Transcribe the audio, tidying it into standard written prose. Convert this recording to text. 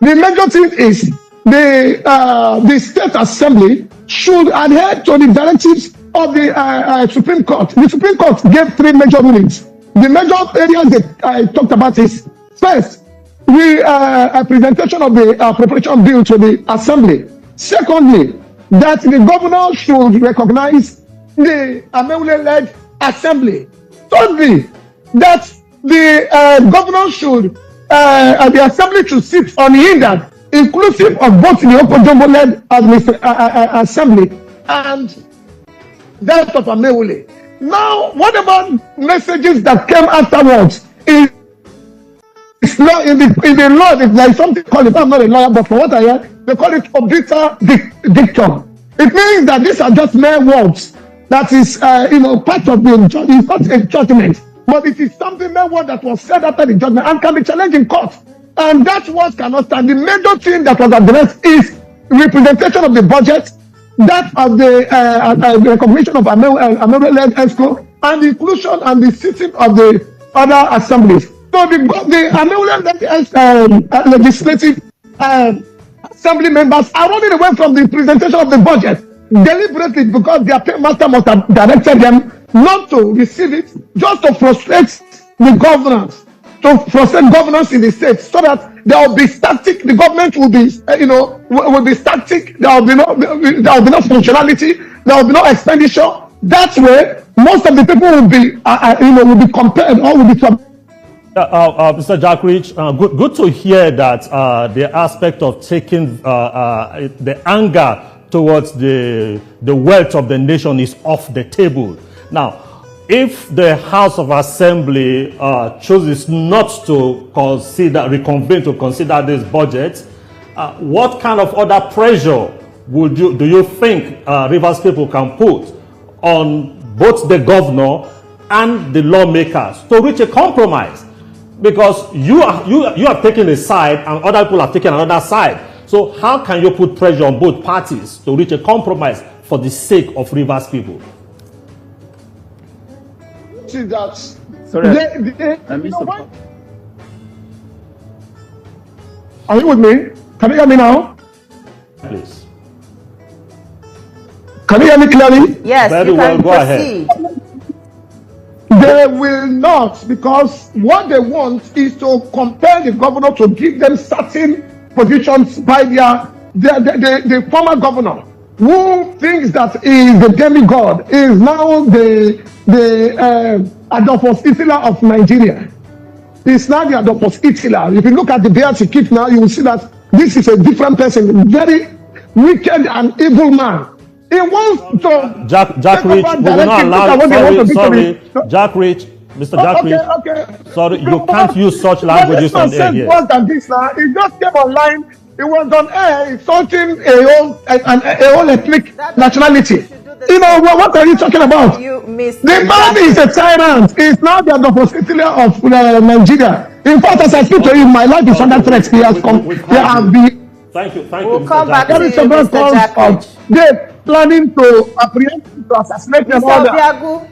The major thing is the State Assembly should adhere to the directives of the Supreme Court. The Supreme Court gave 3 major rulings. The major areas that I talked about is, first, a presentation of the appropriation bill to the Assembly. Secondly, that the governor should recognize the Amewule-led Assembly. Thirdly, that the governor should, the Assembly should sit unhindered, inclusive of both the Okonjo-led Assembly and that of Amewule. Now, what about messages that came afterwards? It's not in the law. There is something called it. I'm not a lawyer, but from what I hear, they call it obiter dictum. It means that these are just mere words. That is, part of the judgment. It's not a judgment, but it is something mere word that was said after the judgment and can be challenged in court. And that word cannot stand. The major thing that was addressed is representation of the budget, that of the recognition of Amewule-led ESCO, and the inclusion and the sitting of the other assemblies. So the Amewule-led legislative assembly members are running away from the presentation of the budget deliberately because their paymaster must have directed them not to receive it, just to frustrate the governance, to frustrate governance in the state, so that there will be static. The government will be, will be static. There will be no functionality. There will be no expenditure. That way, most of the people will be, will be compared or will be. Mr. Jackrich, good to hear that the aspect of taking the anger towards the wealth of the nation is off the table. Now, if the House of Assembly chooses not to reconvene to consider this budget, what kind of other pressure do you think Rivers people can put on both the governor and the lawmakers to reach a compromise? Because you are taking a side and other people are taking another side. So how can you put pressure on both parties to reach a compromise for the sake of Rivers people? See that. Sorry, are you with me? Can you hear me now? Please. Can you hear me clearly? Yes, very you well. can Go proceed. ahead. They will not, because what they want is to compel the governor to give them certain positions by the former governor, who thinks that he is the demigod, is now the Adolphus Hitler of Nigeria. He's now the Adolphus Hitler. If you look at the beard he keeps now, you will see that this is a different person, very wicked and evil man. He wants to Jackrich, we will not allow. Sorry, Jackrich, Mr. Jackrich. Okay. Sorry, you can't use such languages on air here. Worse than this now. He just came online. He was on air insulting a whole ethnic nationality. What are you talking about? The man is a tyrant. He's now the Adolphus Hitler of Nigeria. In fact, as I speak to you, my life is under threat. He has come. Thank you, We'll come back to you, Mr. Jackrich. They're planning to apprehend, to assassinate them. Mr. Obiagu,